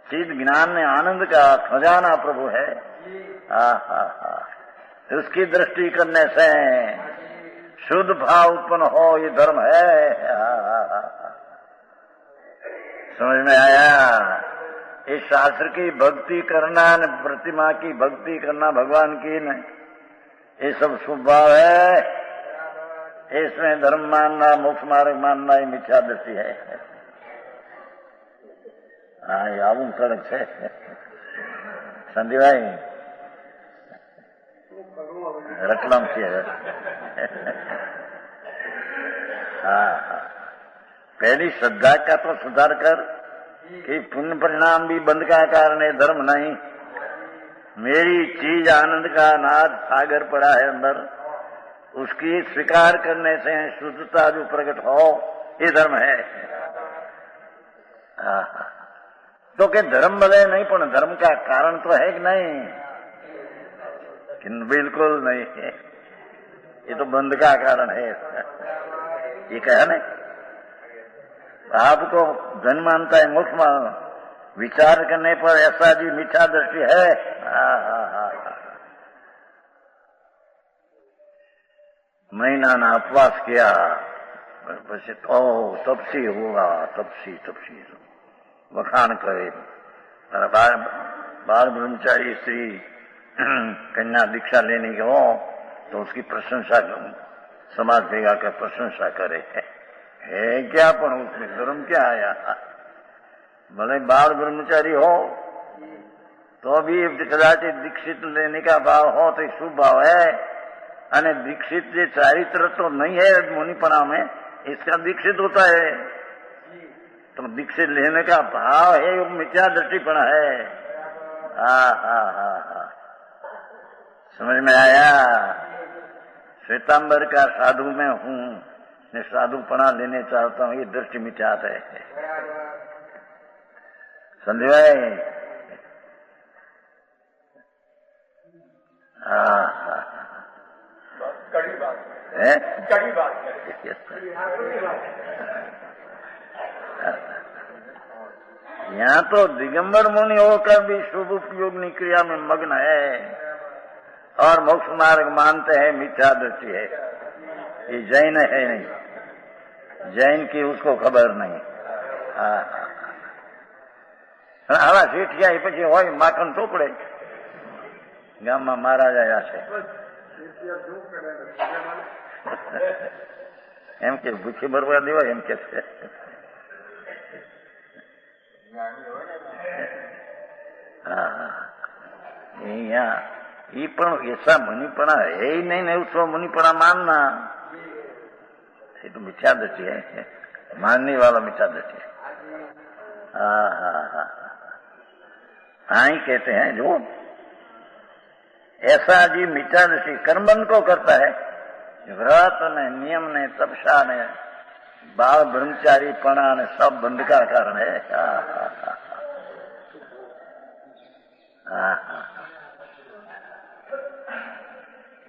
सिद्ध ज्ञान में आनंद का खजाना प्रभु है। उसकी दृष्टि करने से शुद्ध भाव उत्पन्न हो, ये धर्म है। समझ में आया? इस शास्त्र की भक्ति करना, प्रतिमा की भक्ति करना भगवान की न, ये सब शुभ भाव है। इसमें धर्म मानना, मोक्ष मार्ग मानना ये मिथ्या दृष्टि है। आવું કડક છે સંદીભાઈ, રટલામ છે। पहली श्रद्धा का तो सुधार कर कि पुण्य परिणाम भी बंद का कारण है, धर्म नहीं। मेरी चीज आनंद का नाद सागर पड़ा है अंदर, उसकी स्वीकार करने से शुद्धता जो प्रकट हो, ये धर्म है। तो के धर्म भले नहीं, पर धर्म का कारण तो है कि नहीं? कि बिल्कुल नहीं है, ये तो बंद का कारण है। ये कहा नहीं, आपको धन मानता है, मोक्ष मान, विचार करने पर ऐसा जी मिथ्या दृष्टि है। महीना ना उपवास किया, ओ तपसी होगा, तपसी तपसी वखाण करे, बाल ब्रह्मचारी स्त्री कन्या दीक्षा लेने की हो तो उसकी प्रशंसा समाज भेगा कर प्रशंसा करे है क्या, पर उसमें धर्म क्या आया? भले बाल ब्रह्मचारी हो तो भी कदाचित दीक्षित लेने का भाव हो तो शुभ भाव है, અને दीक्षित જે चारित्र तो नहीं है मुनिपना में, इसका दीक्षित होता है। तो दीक्षित लेने का भाव है वो मिथ्या दृष्टिपना है। समझ में आया? श्वेतांबर का साधु में हूँ, मैं साधुपना लेने चाहता हूँ, ये दृष्टि मिथ्या है। समझ भाई? कड़ी बात है, कड़ी बात यहाँ तो दिगंबर मुनि होकर भी शुभ उपयोगनी क्रिया में मग्न है और मोक्ष मार्ग मानते हैं, मिथ्या दृष्टि है। ये जैन है नहीं, जैन की उसको खबर नहीं। हवा શેઠિયા પછી હોય માખણ ચોપડે ગામમાં મહારાજ આવ્યા છે એમ કે ભૂખી ભરવા દેવા એમ કે છે। यहाँ ये पण ऐसा मुनिपना है ही नहीं, नहीं उसको मुनिपना मानना, ये तो मिथ्या दृष्टि है, मानने वाला मिथ्या दृष्टि है। ही कहते हैं जो ऐसा जी मिथ्या दृष्टि कर्मबंध को करता है, व्रत ने नियम ने तपस्या ने बाल ब्रह्मचारीपणा ने सब बंध का कारण है।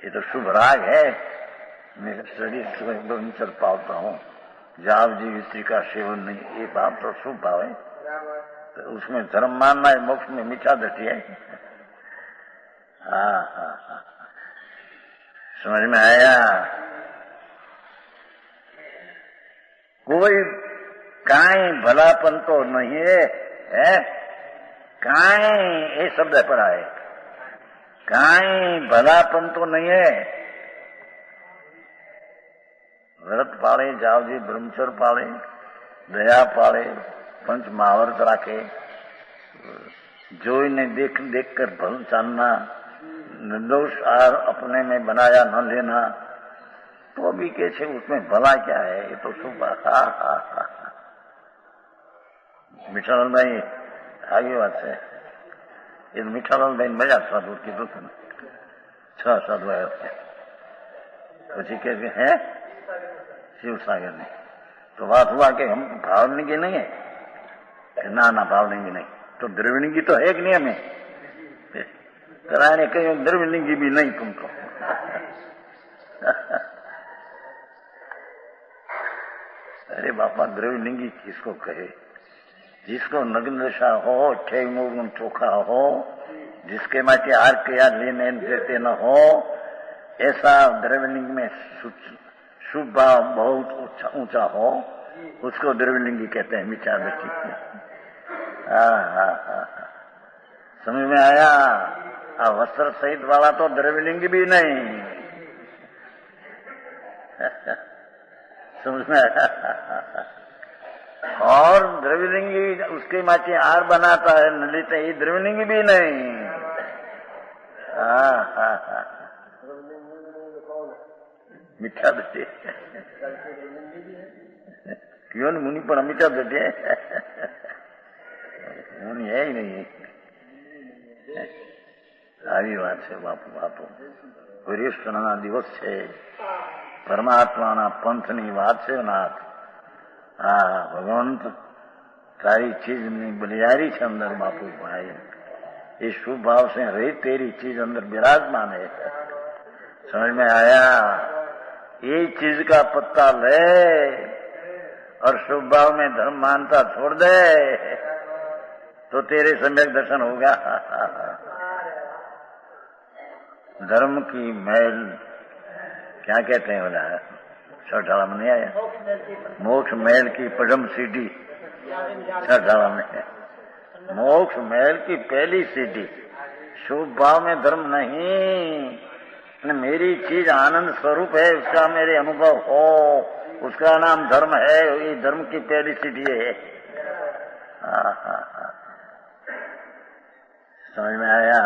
ये तो शुभ राग है। मेरे शरीर से ब्रह्मचर्य पालता हूँ, जाव जी स्त्री का सेवन नहीं, ये भाव तो शुभ भाव है। तो उसमें धर्म मानना है, मोक्ष में मिथ्या दृष्टि है। समझ में आया? कोई काई भलापन तो नहीं है, काई ये शब्द पड़ा है, काई भलापन तो नहीं है। व्रत पाले, जावजी ब्रह्मचर्य पाले, दया पाले, पंच महाव्रत राखे, जो इन्हें देख देख कर भल जानना, निर्दोष आहार अपने में बनाया न लेना, तो भी कैसे उसमें भला क्या है? ये तो शुभ। મીઠાલાલ ભાઈ આવી વાત છે। એ મીઠાલાલ ભાઈ મજા સાધુ કીધું હતું ને, 6 સાધુ આવ્યા છે, પછી કે હે शिवसागर ने तो बात हुआ कि हम भावनिंगी नहीं है, ना ना भावनिंगी नहीं, तो द्रविणिंगी तो है कि नहीं हमें? कराने कहीं द्रविणिंगी भी नहीं तुमको। अरे बापा द्रविणिंगी किसको कहे? जिसको नग्न दशा हो, छह मुंह चोखा हो, जिसके माटे हार के यार लेने देते न हो, ऐसा द्रविणिंग में शुभ भाव बहुत ऊंचा हो, उसको द्रविलिंगी कहते हैं, मिथ्या दृष्टि। समझ में आया? वस्त्र सहित वाला तो द्रविलिंगी भी नहीं। समझ में आया? और द्रविलिंगी उसके माचे आर बनाता है, नलित ये द्रविलिंगी भी नहीं। मिथ्या दृष्टि क्यों नहीं? मुनि पर मिथ्या दृष्टि है, मुनि है ही नहीं। આવી વાત છે બાપુ। પર્યુષણના દિવસ છે, પરમાત્માના પંથની વાત છે નાથ। ભગવંત તારી ચીજની બલિયારી છે અંદર બાપુ ભાઈ, ये शुभ भाव से रही तेरी चीज अंदर विराजमान है। समझ में आया? ये चीज का पत्ता ले और शुभ भाव में धर्म मानता छोड़ दे तो तेरे सम्यक दर्शन होगा। धर्म की मैल क्या कहते हैं बोला, छठाला में नहीं आया, मोक्ष मैल की पदम सीढ़ी छठाला में है। मोक्ष महल की पहली सीढ़ी। शुभ भाव में धर्म नहीं, मेरी चीज आनंद स्वरूप है, उसका मेरे अनुभव हो, उसका नाम धर्म है। ये धर्म की पहली सीढ़ी है। समझ में आया।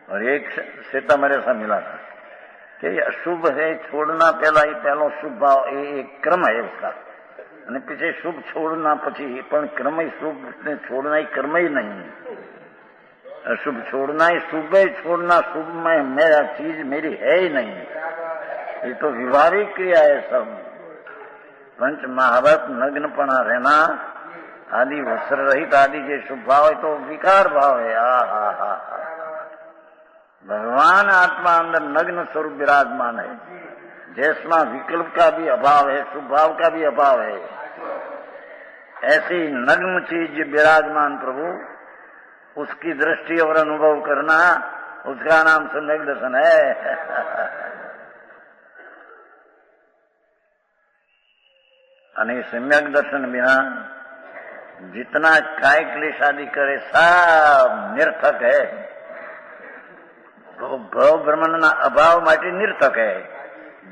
और एक सीता मेरे साथ मिला था कि अशुभ है छोड़ना पहला शुभ भाव, एक क्रम है उसका, અને पीछे शुभ छोड़ना पछी, पण क्रम ही शुभ ने छोड़ना ही कर्म ही नहीं। अशुभ छोड़ना ही शुभ ही छोड़ना, शुभ में मेरा चीज मेरी है ही नहीं। ये तो विवाहिक क्रिया है सब। पंच महावत नग्नपना रहना आदि वस्त्र रहित आदि जो शुभ भाव है तो विकार भाव है। हा भगवान आत्मा अंदर नग्न स्वरूप विराजमान है, जिसमें विकल्प का भी अभाव है, शुभ भाव का भी अभाव है। ऐसी नग्न चीज विराजमान प्रभु, उसकी दृष्टि और अनुभव करना, उसका नाम सम्यक दर्शन है। अने सम्यक दर्शन बिना जितना काय क्लेश आदि करे सब निर्थक है। भाव भ्रमण अभाव माटे निर्थक है,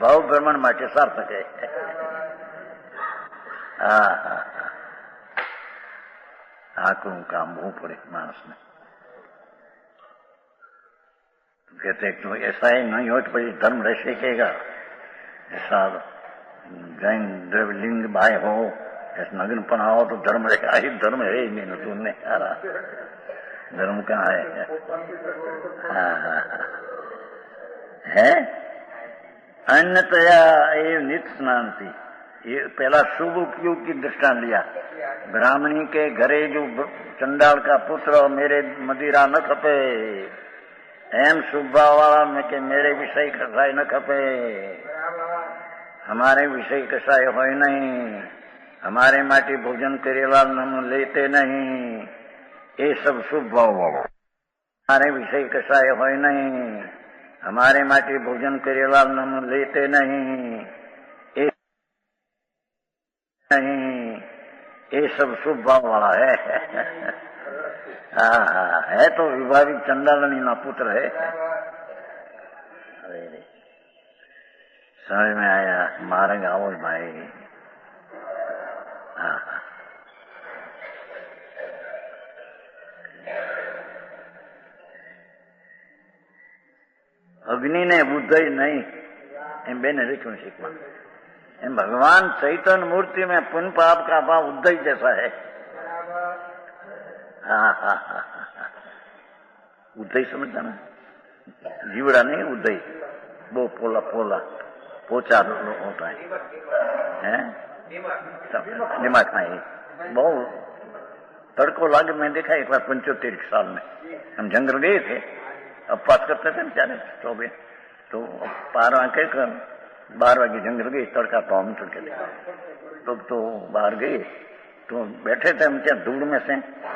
भाव भ्रमण माटे सार्थक है। आकड़ू काम हो पड़े मानस ने। कहते तो ऐसा ही नहीं हो तो भाई धर्म रह सकेगा। ऐसा जैन द्रव्यलिंग भाई हो, ऐसा नग्नपन हो तो धर्म रहेगा ही, धर्म है ही नहीं। तुमने धर्म कहाँ है? अन्यतया ये नित्य स्नान थी। ये पहला शुभ उपयोग की दृष्टांत लिया। ब्राह्मणी के घरे जो चंडाल का पुत्र मेरे मदिरा न खपे, एम शुभ भाव वाला में के मेरे विषय कसाय न खपे, हमारे विषय कसाय हो नहीं, हमारे माटी भोजन करेला हम लेते नहीं, ये सब शुभ भाव वाला। हमारे विषय कसाय हो नहीं, हमारे माटी भोजन करेला हम लेते नहीं, ये सब शुभ भाव वाला है। है तो विभाविक चंडालनी ना पुत्र है। अरे समझ में आया। मार्ग आओ भाई। अग्नि ने बुद्ध ही नहीं एम बेने लिखूं सीखवा। एम भगवान चैतन्य मूर्ति में पुण्य पाप का भाव उदय जैसा है। उदय समझता ना, जीवड़ा नहीं उदय, वो पोला पोला पोचा होता है, दिमाग में बहुत तड़को लागे। मैं देखा एक बार 75 साल में हम जंगल गए थे, अब पास करते थे बेचारे 24, तो पार आके 12 वागे जंगल गए, तड़का पाँव में तड़के तो बाहर गए तो बैठे थे हम, क्या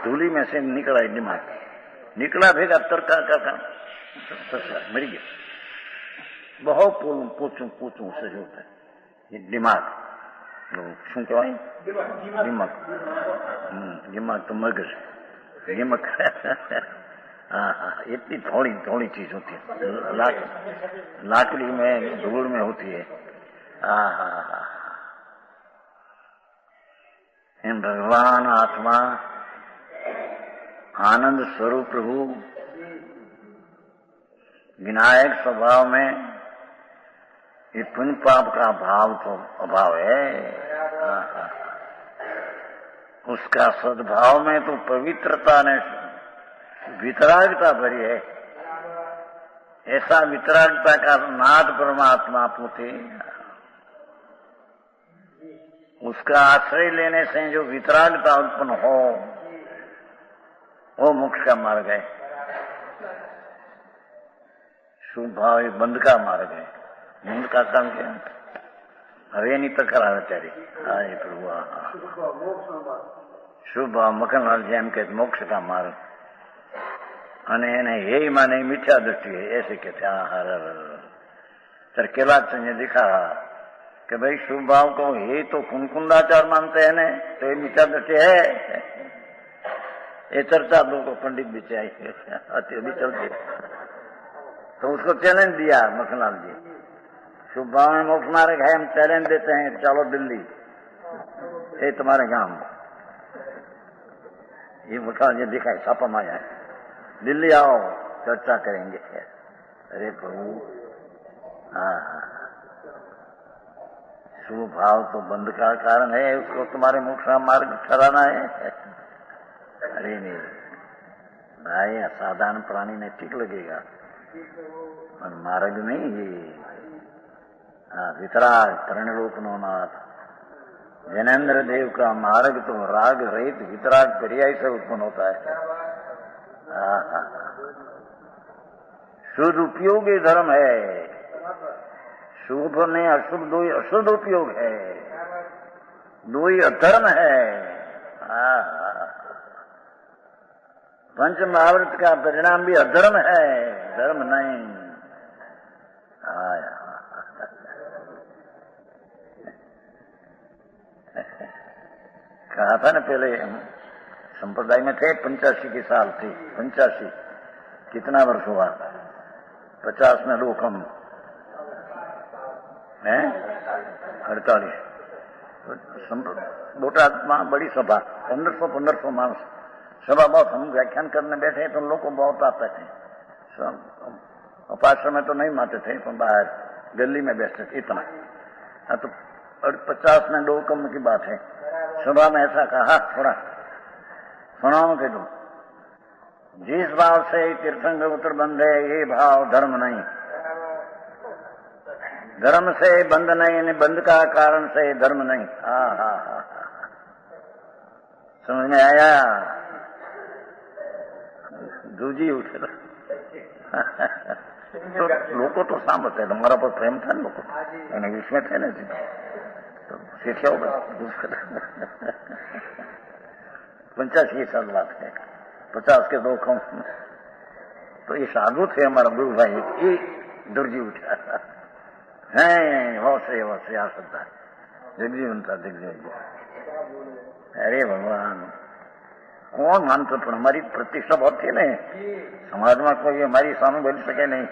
धूली में से निकला दिमाग, निकला भेगा तड़का का मर गया। बहुत पूछूं से होता है ये दिमाग, शू कहवाय दिमाग तो मगज दिमाग। इतनी थोड़ी चीज होती है, लाकड़ी में धूल में होती है। भगवान आत्मा आनंद स्वरूप प्रभु विनायक स्वभाव में ये पुण्य पाप का भाव तो अभाव है। उसका सद्भाव में तो पवित्रता ने वितरागता भरी है। ऐसा वितरागता का नाथ परमात्मा पोते, उसका आश्रय लेने से जो वितरागता उत्पन्न हो वो मोक्ष का मार्ग है। शुभ भाव बंद का मार्ग है। बंद का काम क्या? હવે એની તકરાર અત્યારે હા પ્રભુ શુભ મખનલાલ જેમ કે મોક્ષ का मार्ग, અને એને हे माने मिथ्या दृष्टि है, ऐसे कहते हैं। हर तरकेला ने दिखा कि भाई शुभ भाव को हे तो कुंकुंदाचार मानते हैं ने, तो ये मिथ्या दृष्टि है। ये चर्चा दो को पंडित भी चाहिए अभी चलती। तो उसको चैलेंज दिया मखनलाल जी, शुभ भाव में मोक्ष मार्ग है, हम चैलेंज देते हैं, चलो दिल्ली, ये तुम्हारे गांव, ये मखनलाल जी दिखाए छापा माया है, दिल्ली आओ चर्चा करेंगे। अरे प्रभु, हाँ, शुभ भाव तो बंध का कारण है, उसको तुम्हारे मोक्ष मार्ग ठहराना है। अरे नहीं भाई, असाधारण प्राणी ने ठीक लगेगा, पर मार्ग नहीं ये। वितराग तरणलोक नो नाथ जैनेन्द्र देव का मार्ग तो राग रहित वितराग पर्याय से उत्पन्न होता है। शुद्ध उपयोगी धर्म है, शुभ में अशुभ, दो ही अशुद्ध उपयोग है, दो ही अधर्म है। पंच महाव्रत का परिणाम भी अधर्म है, धर्म नहीं। कहा था ना पहले, संप्रदाय में थे 85 की साल थी, 85 कितना वर्ष हुआ, 50 में लोग कम है, 48 बोटाद में बड़ी सभा, 1500 मानस सभा, बहुत हम व्याख्यान करने बैठे तो लोग को बहुत आते थे, उपाश्रम में तो नहीं मानते थे, तो बाहर गली में बैठते थे इतना। तो 50 में 2 कम की बात है, सभा में ऐसा कहा, थोड़ा सुनाओ के तुम, जिस भाव से तीर्थंकर उत्तर बंध है ये भाव धर्म नहीं, धर्म से बंध नहीं, बंध का कारण से धर्म नहीं। हाँ, समझ में आया? दूजी उठे तो लोगों तो सांभते, तुम्हारा पर प्रेम था ना लोगों, यानी इसमें थे ना जी, तो सीखा होगा। 85 साल बात है, 50 के 2 कम। तो ये साधु थे हमारा गुरु भाई, ये दुर्जी उठा है, बहुत से आ सकता है, दिग्जीवन था दिग्जीवन। अरे भगवान, कौन मानते, पण हमारी प्रतिष्ठा बहुत थी ने समाज में, कोई हमारी सामने बोल सके नहीं,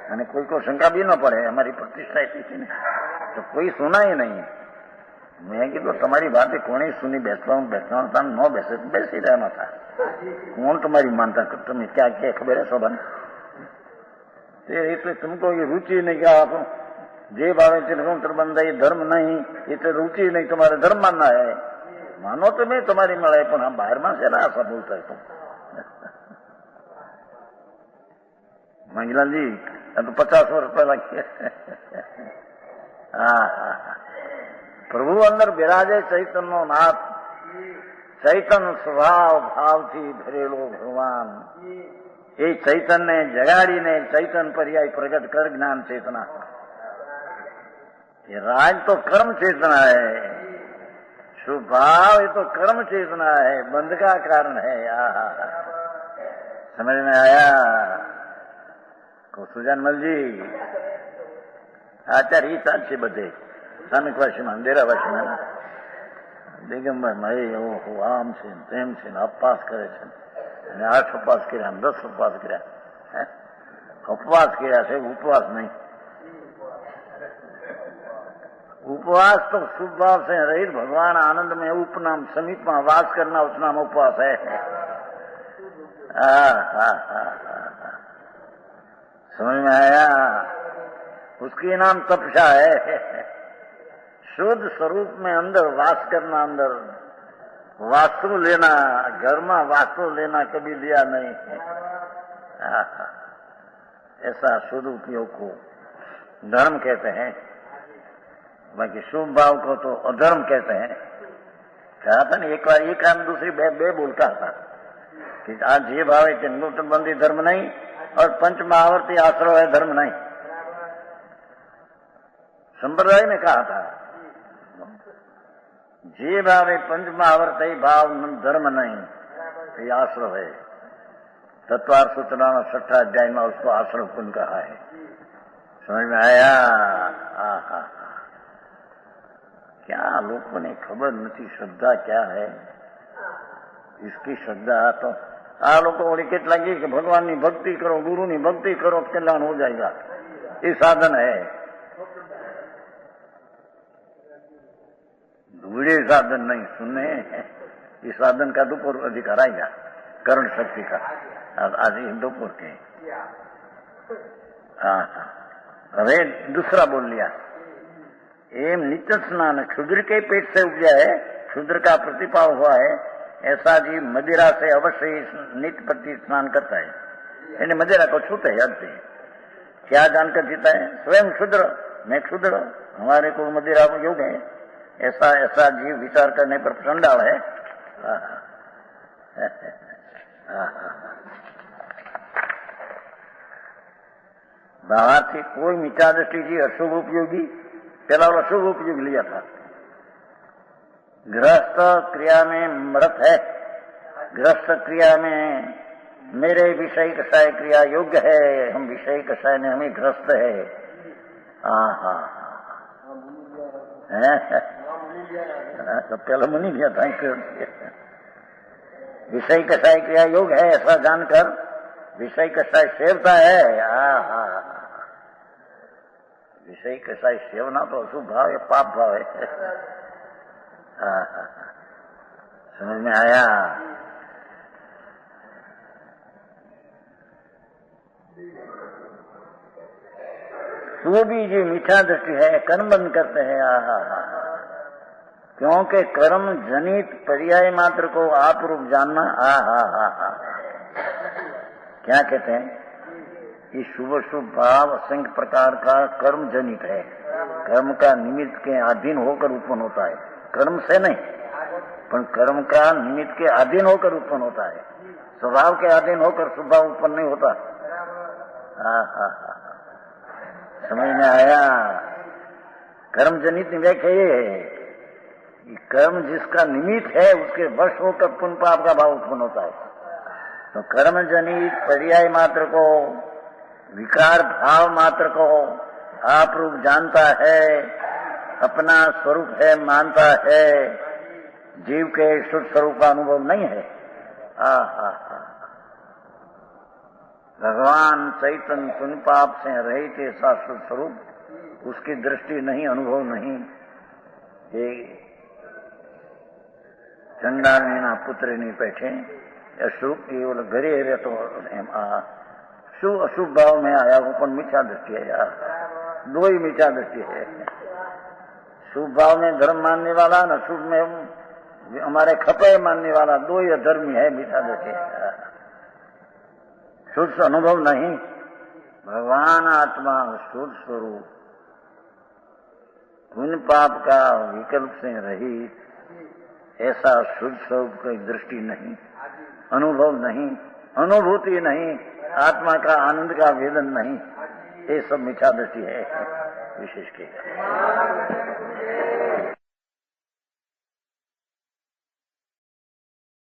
અને कोई को शंका भी न पड़े, हमारी प्रतिष्ठा इतनी थी ने, तो कोई सुना ही नहीं। मैं कीधु तुम्हारी बातें कोने सुनी, बैठवा न बैसे तो बैसी रहना था, कौन तुम्हारी मानता, तुम्हें क्या क्या खबर है सोबन, तो तुमको ये रुचि नहीं, क्या आप जे भावे तीर्थंकर बंध ये धर्म नहीं, ये तो रुचि नहीं, तुम्हारे धर्म मानना है, मानो तो मैं तुम्हारी મળે, પણ हम बाहर में से ऐसा बोलता है तुम। मंगलाल जी तो 50 वर्ष पहला किया। प्रभु अंदर विराजे चैतन्य नाथ, चैतन्य स्वभाव भाव थी भरेलो भगवान, ये चैतन्य जगाड़ी ने चैतन्य पर्याय प्रकट कर ज्ञान चेतना। ये राज तो कर्म चेतना है, शुभ भाव ये तो कर्म चेतना है, बंध का कारण है। समझ में आया? सुजानमल जी आचार्य साक्षी બધે સ્થાનિક વાસીમાં, ડેરાવાસીમાં દિગંબર ભાઈ એવો આમ છે તેમ છે, અપવાસ કરે છે, અને 8 ઉપવાસ કર્યા, 10 ઉપવાસ કર્યા, ઉપવાસ કર્યા છે, ઉપવાસ નહીં। उपवास तो शुभ भाव से रहित भगवान आनंद में उपनाम समीप में वास करना, उस नाम उपवास है। समझ में आया? उसकी नाम तपस्या है। शुद्ध स्वरूप में अंदर वास करना, अंदर वास्तु लेना, घर में वास्तु लेना कभी लिया नहीं है। ऐसा शुद्ध उपयोग को धर्म कहते हैं, बाकी शुभ भाव को तो अधर्म कहते हैं। कहा था ना एक बार, एक काम दूसरी बे बोलता था कि आज ये भाव है चिन्होत्तरबंदी धर्म नहीं, और पंच महावर्ती आश्रय है धर्म नहीं। संप्रदाय ने कहा था जे भाव है पंच महावर्ती भाव धर्म नहीं, ये आश्रय है। तत्वार सूचना 6 अध्याय में उसको आश्रय पुण्य कहा है। समझ में आया? क्या लोगों ने खबर नहीं, श्रद्धा क्या है। इसकी श्रद्धा तो आ लोग वही કેટલા કહે કે ભગવાનની ભક્તિ કરો, ગુરુની ભક્તિ કરો, કલ્યાણ हो जाएगा. ये साधन है. दूसरे साधन नहीं सुनने. इस साधन का दोपहर अधिकार आएगा, करण शक्ति का. आज दोपहर के હવે दूसरा बोल लिया. एम नित्य स्नान क्षुद्र के पेट से उपजा है, क्षुद्र का प्रतिपाव हुआ है, ऐसा जीव मदिरा से अवश्य नित्य प्रति स्नान करता है. यानी मदिरा को छूटे हद से. क्या जानकर जीता है? स्वयं क्षुद्र, मैं क्षुद्र, हमारे को मदिरा योग है, ऐसा ऐसा जीव विचार करने पर चंडाल है. भावार्थी कोई मिथ्या दृष्टि जी अशुभ उपयोगी, पहला वाला शुभ उपयोग लिया था. गृहस्थ क्रिया में मृत है, गृहस्थ क्रिया में मेरे विषय कषाय क्रिया योग्य है, हम विषय कषाय ने हमें गृहस्थ है. तो पहले मुनि लिया था. विषय कषाय क्रिया योग है ऐसा जानकर विषय कषाय सेवता है. विषय कषाय सेवना तो अशुभ भाव है, पाप भाव है. समझ में आया? वो भी जो मीठा दृष्टि है, कर्म बंद करते हैं. क्योंकि कर्म जनित पर्याय मात्र को आप रूप जानना. क्या कहते हैं? ये शुभ शुभ भाव असंख्य प्रकार का कर्म जनित है. कर्म का निमित्त के अधीन होकर उत्पन्न होता है, कर्म से नहीं, पर कर्म का निमित्त के अधीन होकर उत्पन्न होता है. स्वभाव के अधीन होकर शुभ भाव उत्पन्न नहीं होता. समझ में आया? कर्म जनित व्याख्या ये है, कर्म जिसका निमित्त है उसके वश होकर पुण्य पाप का भाव उत्पन्न होता है. तो कर्म जनित पर्याय मात्र को, विकार भाव मात्र को आप रूप जानता है, अपना स्वरूप है मानता है, जीव के शुद्ध स्वरूप का अनुभव नहीं है. भगवान चैतन्य पुण्य पाप से रहित ऐसा शुद्ध स्वरूप, उसकी दृष्टि नहीं, अनुभव नहीं. ये चंडाल नीना पुत्र नहीं बैठे, अशुभ केवल घरे रहे तो शुभ अशुभ भाव में आया वो पण मिथ्या दृष्टि है यार. दो ही मिथ्या दृष्टि है. शुभ भाव में धर्म मानने वाला न शुभ में हमारे खपे मानने वाला, दो ही अधर्मी है. मिथ्या दृष्टि शुद्ध अनुभव नहीं. भगवान आत्मा शुद्ध स्वरूप, पुण्य पाप का विकल्प से रहित ऐसा शुद्ध स्वरूप की दृष्टि नहीं, अनुभव नहीं, अनुभूति नहीं, आत्मा का आनंद का वेदन नहीं. ये सब मिथ्या दृष्टि है विशेष के.